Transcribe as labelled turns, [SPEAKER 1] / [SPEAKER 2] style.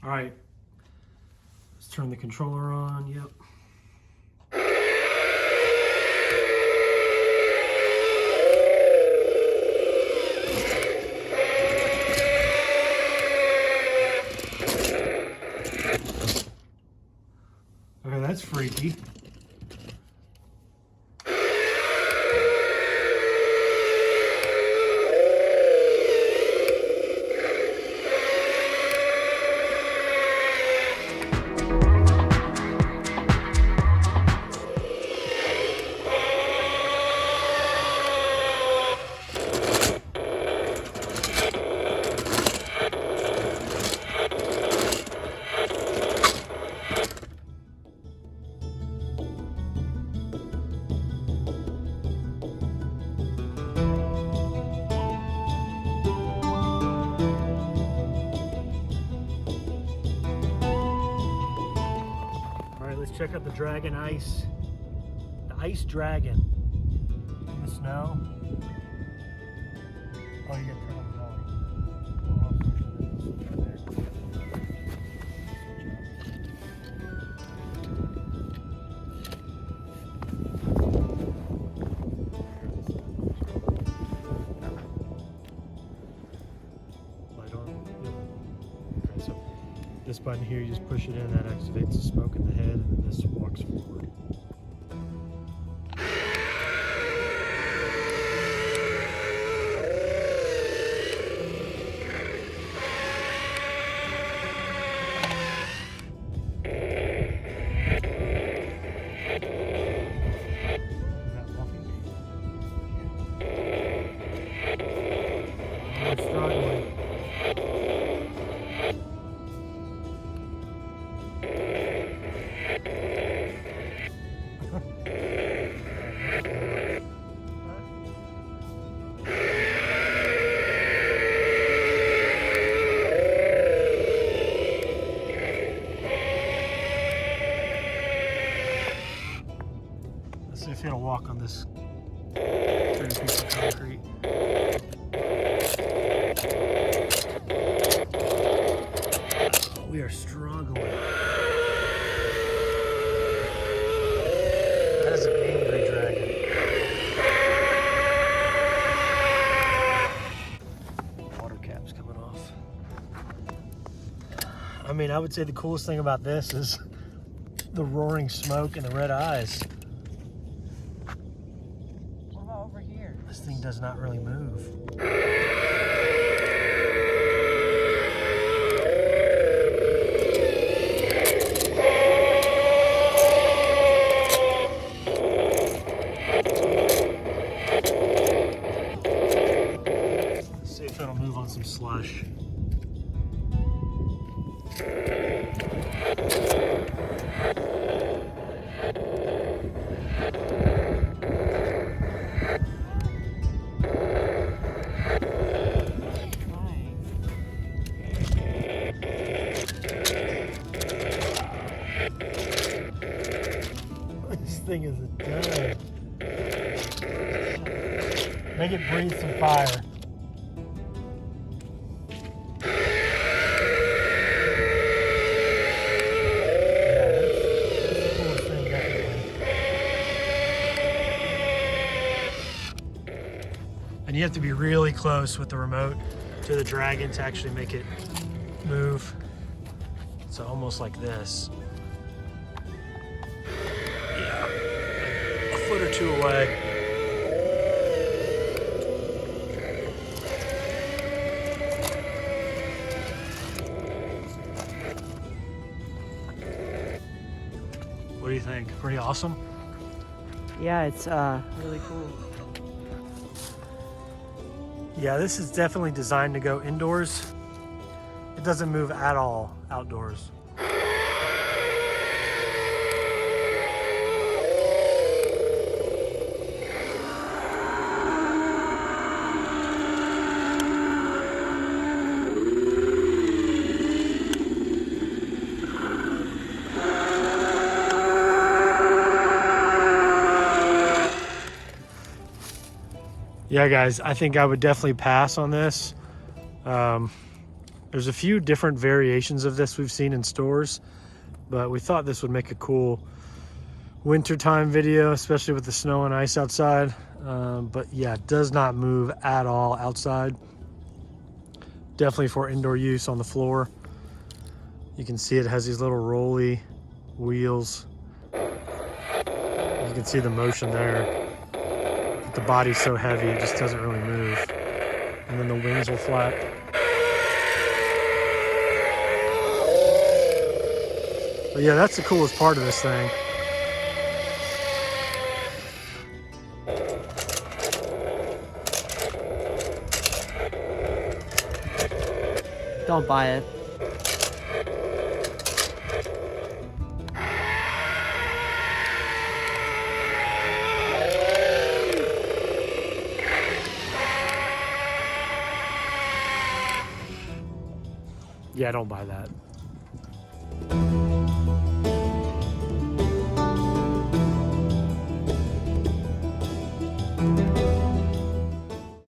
[SPEAKER 1] All right, let's turn the controller on. Yep. Okay, that's freaky. Let's check out the Dragon Ice. The Ice Dragon. In the snow. Oh, you gotta turn on the light on. Okay, so this button here, you just push it in, that activates the smoke in the head, and then this walks forward. Let's see if it'll walk on this piece of concrete. We are struggling. That is an angry dragon. Water cap's coming off. I mean, I would say the coolest thing about this is the roaring smoke and the red eyes.
[SPEAKER 2] What about over here?
[SPEAKER 1] This thing does not really move. Let's see if it'll move on some slush. This thing is a dud. Make it breathe some fire. Yeah, that's the coolest thing, definitely. And you have to be really close with the remote to the dragon to actually make it move. So almost like this. Yeah, a foot or two away. What do you think? Pretty awesome?
[SPEAKER 2] Yeah, it's really cool.
[SPEAKER 1] Yeah, this is definitely designed to go indoors. It doesn't move at all outdoors. Yeah, guys, I think I would definitely pass on this There's a few different variations of this we've seen in stores, but we thought this would make a cool wintertime video, especially with the snow and ice outside. But yeah, it does not move at all outside. Definitely for indoor use on the floor. You can see it has these little rolly wheels. You can see the motion there. But the body's so heavy, it just doesn't really move. And then the wings will flap. But yeah, that's the coolest part of this thing.
[SPEAKER 2] Don't buy it.
[SPEAKER 1] Yeah, don't buy that.